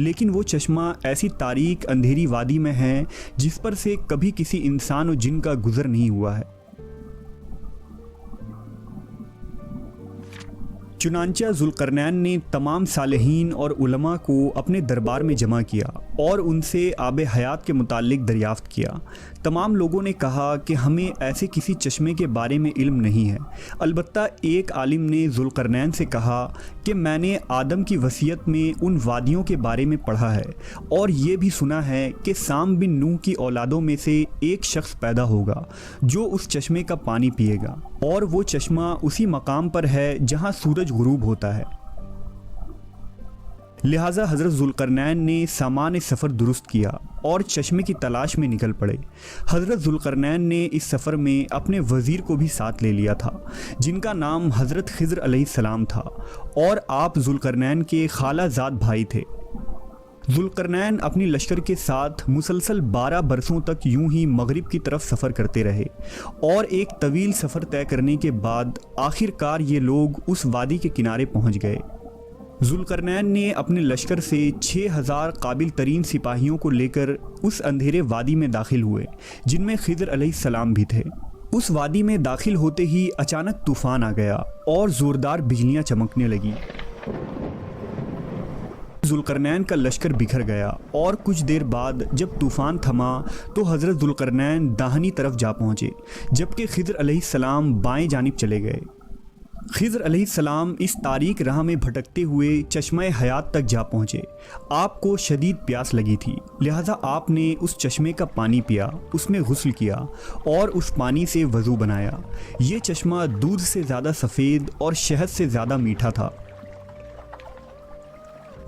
لیکن وہ چشمہ ایسی تاریک اندھیری وادی میں ہے جس پر سے کبھی کسی انسان و جن کا گزر نہیں ہوا ہے۔ چنانچہ ذوالقرنین نے تمام صالحین اور علماء کو اپنے دربار میں جمع کیا اور ان سے آب حیات کے متعلق دریافت کیا۔ تمام لوگوں نے کہا کہ ہمیں ایسے کسی چشمے کے بارے میں علم نہیں ہے، البتہ ایک عالم نے ذوالقرنین سے کہا کہ میں نے آدم کی وصیت میں ان وادیوں کے بارے میں پڑھا ہے اور یہ بھی سنا ہے کہ سام بن نوح کی اولادوں میں سے ایک شخص پیدا ہوگا جو اس چشمے کا پانی پیے گا، اور وہ چشمہ اسی مقام پر ہے جہاں سورج غروب ہوتا ہے۔ لہٰذا حضرت ذوالقرنین نے سامان سفر درست کیا اور چشمے کی تلاش میں نکل پڑے۔ حضرت ذوالقرنین نے اس سفر میں اپنے وزیر کو بھی ساتھ لے لیا تھا جن کا نام حضرت خضر علیہ السلام تھا، اور آپ ذوالقرنین کے خالہ زاد بھائی تھے۔ ذوالقرنین اپنی لشکر کے ساتھ مسلسل 12 برسوں تک یوں ہی مغرب کی طرف سفر کرتے رہے، اور ایک طویل سفر طے کرنے کے بعد آخر کار یہ لوگ اس وادی کے کنارے پہنچ گئے۔ ذوالقرنین نے اپنے لشکر سے 6000 قابل ترین سپاہیوں کو لے کر اس اندھیرے وادی میں داخل ہوئے جن میں خضر علیہ السلام بھی تھے۔ اس وادی میں داخل ہوتے ہی اچانک طوفان آ گیا اور زوردار بجلیاں چمکنے لگیں۔ ذوالقرنین کا لشکر بکھر گیا، اور کچھ دیر بعد جب طوفان تھما تو حضرت ذوالقرنین داہنی طرف جا پہنچے جبکہ خضر علیہ السلام بائیں جانب چلے گئے۔ خضر علیہ السلام اس تاریک راہ میں بھٹکتے ہوئے چشمہ حیات تک جا پہنچے۔ آپ کو شدید پیاس لگی تھی، لہٰذا آپ نے اس چشمے کا پانی پیا، اس میں غسل کیا اور اس پانی سے وضو بنایا۔ یہ چشمہ دودھ سے زیادہ سفید اور شہد سے زیادہ میٹھا تھا۔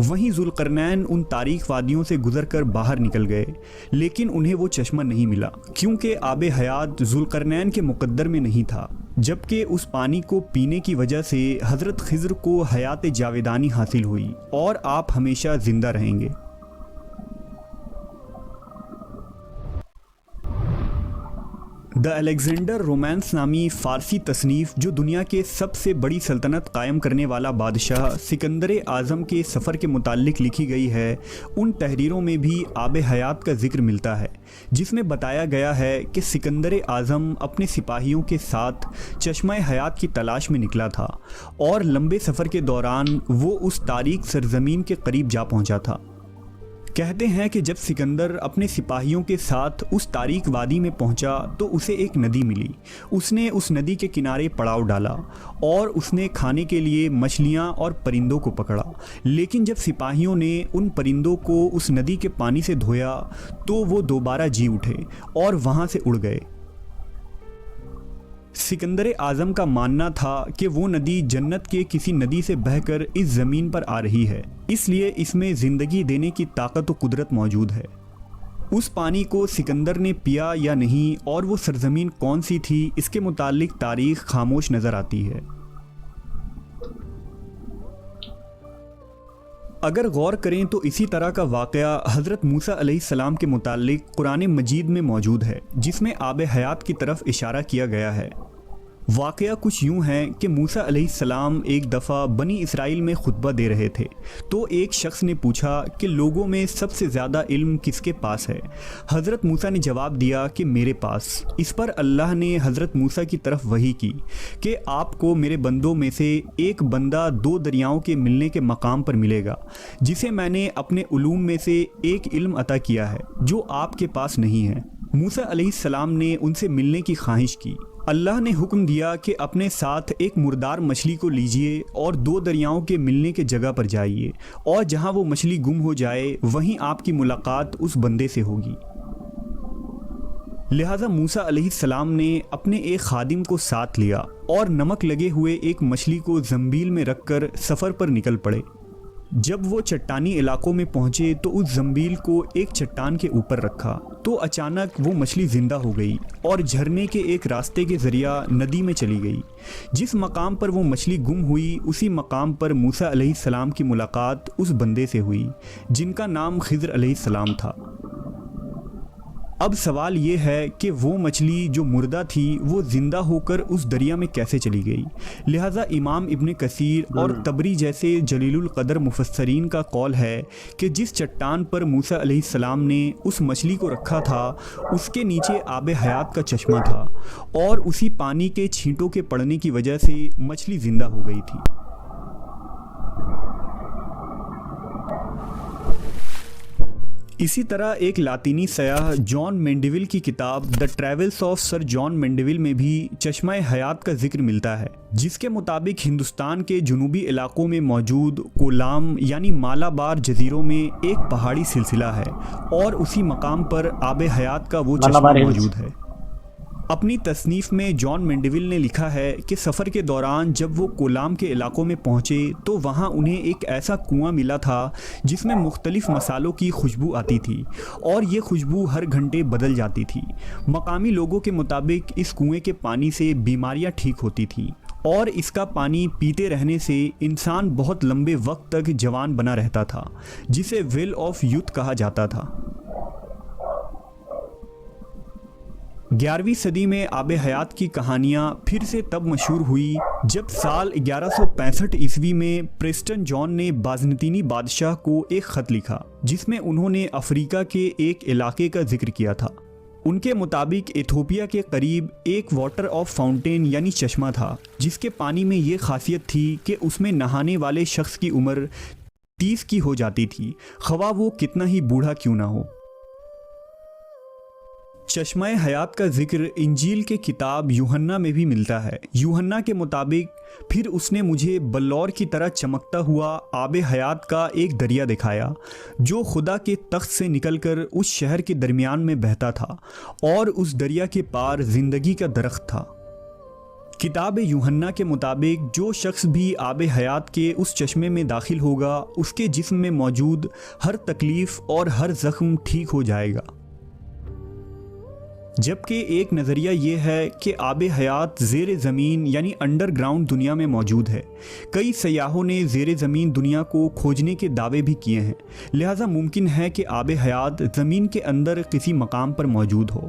وہیں ذوالقرنین ان تاریک وادیوں سے گزر کر باہر نکل گئے، لیکن انہیں وہ چشمہ نہیں ملا کیونکہ آب حیات ذوالقرنین کے مقدر میں نہیں تھا، جبکہ اس پانی کو پینے کی وجہ سے حضرت خضر کو حیات جاویدانی حاصل ہوئی اور آپ ہمیشہ زندہ رہیں گے۔ دا الیگزینڈر رومانس نامی فارسی تصنیف جو دنیا کے سب سے بڑی سلطنت قائم کرنے والا بادشاہ سکندر اعظم کے سفر کے متعلق لکھی گئی ہے، ان تحریروں میں بھی آب حیات کا ذکر ملتا ہے، جس میں بتایا گیا ہے کہ سکندر اعظم اپنے سپاہیوں کے ساتھ چشمہ حیات کی تلاش میں نکلا تھا، اور لمبے سفر کے دوران وہ اس تاریک سرزمین کے قریب جا پہنچا تھا۔ کہتے ہیں کہ جب سکندر اپنے سپاہیوں کے ساتھ اس تاریک وادی میں پہنچا تو اسے ایک ندی ملی۔ اس نے اس ندی کے کنارے پڑاؤ ڈالا اور اس نے کھانے کے لیے مچھلیاں اور پرندوں کو پکڑا، لیکن جب سپاہیوں نے ان پرندوں کو اس ندی کے پانی سے دھویا تو وہ دوبارہ جی اٹھے اور وہاں سے اڑ گئے۔ سکندر اعظم کا ماننا تھا کہ وہ ندی جنت کے کسی ندی سے بہہ کر اس زمین پر آ رہی ہے، اس لیے اس میں زندگی دینے کی طاقت و قدرت موجود ہے۔ اس پانی کو سکندر نے پیا یا نہیں اور وہ سرزمین کون سی تھی، اس کے متعلق تاریخ خاموش نظر آتی ہے۔ اگر غور کریں تو اسی طرح کا واقعہ حضرت موسیٰ علیہ السلام کے متعلق قرآن مجید میں موجود ہے، جس میں آب حیات کی طرف اشارہ کیا گیا ہے۔ واقعہ کچھ یوں ہے کہ موسیٰ علیہ السلام ایک دفعہ بنی اسرائیل میں خطبہ دے رہے تھے تو ایک شخص نے پوچھا کہ لوگوں میں سب سے زیادہ علم کس کے پاس ہے؟ حضرت موسیٰ نے جواب دیا کہ میرے پاس۔ اس پر اللہ نے حضرت موسیٰ کی طرف وحی کی کہ آپ کو میرے بندوں میں سے ایک بندہ 2 دریاؤں کے ملنے کے مقام پر ملے گا، جسے میں نے اپنے علوم میں سے ایک علم عطا کیا ہے جو آپ کے پاس نہیں ہے۔ موسیٰ علیہ السلام نے ان سے ملنے کی خواہش کی۔ اللہ نے حکم دیا کہ اپنے ساتھ ایک مردار مچھلی کو لیجئے اور 2 دریاؤں کے ملنے کے جگہ پر جائیے، اور جہاں وہ مچھلی گم ہو جائے وہیں آپ کی ملاقات اس بندے سے ہوگی۔ لہٰذا موسیٰ علیہ السلام نے اپنے ایک خادم کو ساتھ لیا اور نمک لگے ہوئے ایک مچھلی کو زنبیل میں رکھ کر سفر پر نکل پڑے۔ جب وہ چٹانی علاقوں میں پہنچے تو اس زنبیل کو ایک چٹان کے اوپر رکھا تو اچانک وہ مچھلی زندہ ہو گئی اور جھرنے کے ایک راستے کے ذریعہ ندی میں چلی گئی۔ جس مقام پر وہ مچھلی گم ہوئی اسی مقام پر موسیٰ علیہ السلام کی ملاقات اس بندے سے ہوئی جن کا نام خضر علیہ السلام تھا۔ اب سوال یہ ہے کہ وہ مچھلی جو مردہ تھی وہ زندہ ہو کر اس دریا میں کیسے چلی گئی؟ لہٰذا امام ابن کثیر اور تبری جیسے جلیل القدر مفسرین کا قول ہے کہ جس چٹان پر موسیٰ علیہ السلام نے اس مچھلی کو رکھا تھا اس کے نیچے آب حیات کا چشمہ تھا، اور اسی پانی کے چھینٹوں کے پڑنے کی وجہ سے مچھلی زندہ ہو گئی تھی۔ اسی طرح ایک لاطینی سیاح جان مینڈیول کی کتاب دا ٹریولز آف سر جان مینڈیول میں بھی چشمہ حیات کا ذکر ملتا ہے، جس کے مطابق ہندوستان کے جنوبی علاقوں میں موجود کولام یعنی مالابار جزیروں میں ایک پہاڑی سلسلہ ہے، اور اسی مقام پر آب حیات کا وہ چشمہ موجود ہے۔ اپنی تصنیف میں جان مینڈیول نے لکھا ہے کہ سفر کے دوران جب وہ کولام کے علاقوں میں پہنچے تو وہاں انہیں ایک ایسا کنواں ملا تھا جس میں مختلف مصالوں کی خوشبو آتی تھی، اور یہ خوشبو ہر گھنٹے بدل جاتی تھی۔ مقامی لوگوں کے مطابق اس کنویں کے پانی سے بیماریاں ٹھیک ہوتی تھیں، اور اس کا پانی پیتے رہنے سے انسان بہت لمبے وقت تک جوان بنا رہتا تھا، جسے ویل آف یوتھ کہا جاتا تھا۔ 11ویں صدی میں آب حیات کی کہانیاں پھر سے تب مشہور ہوئی جب سال 1165 عیسوی میں پریسٹن جان نے بازنطینی بادشاہ کو ایک خط لکھا جس میں انہوں نے افریقہ کے ایک علاقے کا ذکر کیا تھا۔ ان کے مطابق ایتھوپیا کے قریب ایک واٹر آف فاؤنٹین یعنی چشمہ تھا جس کے پانی میں یہ خاصیت تھی کہ اس میں نہانے والے شخص کی عمر 30 کی ہو جاتی تھی، خواہ وہ کتنا ہی بوڑھا کیوں نہ ہو۔ چشمہ حیات کا ذکر انجیل کے کتاب یوحنا میں بھی ملتا ہے۔ یوحنا کے مطابق پھر اس نے مجھے بلور کی طرح چمکتا ہوا آب حیات کا ایک دریا دکھایا جو خدا کے تخت سے نکل کر اس شہر کے درمیان میں بہتا تھا، اور اس دریا کے پار زندگی کا درخت تھا۔ کتاب یوحنا کے مطابق جو شخص بھی آب حیات کے اس چشمے میں داخل ہوگا اس کے جسم میں موجود ہر تکلیف اور ہر زخم ٹھیک ہو جائے گا۔ جبکہ ایک نظریہ یہ ہے کہ آب حیات زیر زمین یعنی انڈر گراؤنڈ دنیا میں موجود ہے۔ کئی سیاحوں نے زیر زمین دنیا کو کھوجنے کے دعوے بھی کیے ہیں، لہٰذا ممکن ہے کہ آب حیات زمین کے اندر کسی مقام پر موجود ہو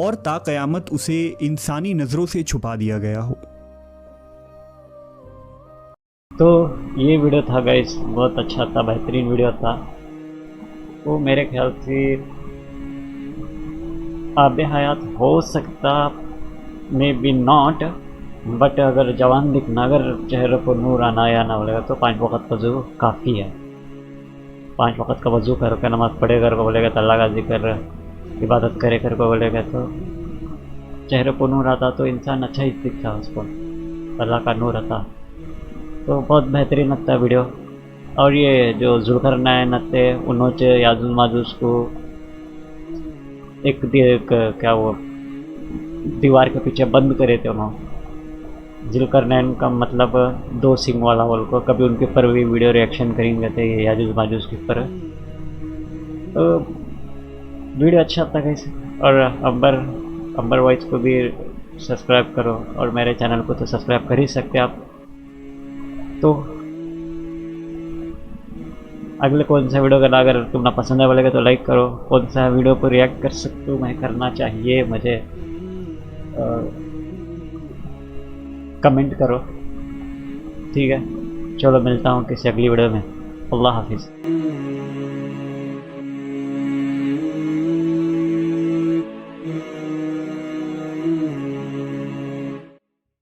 اور تا قیامت اسے انسانی نظروں سے چھپا دیا گیا ہو۔ تو یہ ویڈیو تھا گائز، بہت اچھا تھا، بہترین ویڈیو تھا۔ وہ میرے خیال سے آب حیات ہو سکتا، مے بی ناٹ، بٹ اگر جوان دکھنا، اگر چہرے پر نور آنا یا نہ بولے گا تو 5 وقت وضو کافی ہے۔ 5 وقت کا وضو کر کے نماز پڑھے کر کو بولے گا تو اللہ کا ذکر عبادت کرے کر کو بولے گا تو چہرے پر نور آتا تو انسان اچھا ہی دکھتا، اس کو اللہ کا نور آتا، تو بہت بہترین لگتا ہے ویڈیو۔ اور یہ جو ذوالقرنین تھے انہوں نے یاجوج ماجوج کو ایک کیا وہ دیوار کے پیچھے بند کرے تھے انہوں۔ ذوالقرنین کا مطلب 2 سنگ والا بول کو، کبھی ان کے اوپر بھی ویڈیو ریئیکشن کریں گے تھے یاجوج ماجوج کے اوپر۔ تو ویڈیو اچھا تھا کیسے، اور امبر وائس کو بھی سبسکرائب کرو، اور میرے چینل کو تو سبسکرائب کر ہی سکتے آپ۔ تو اگلے کون سا ویڈیو کرنا، اگر تم نہ پسند ہے بولے گا تو لائک کرو، کون سا ویڈیو پر ریئیکٹ کر سکتے ہوں میں، کرنا چاہیے مجھے کمنٹ کرو، ٹھیک ہے؟ چلو ملتا ہوں کسی اگلی ویڈیو میں، اللہ حافظ۔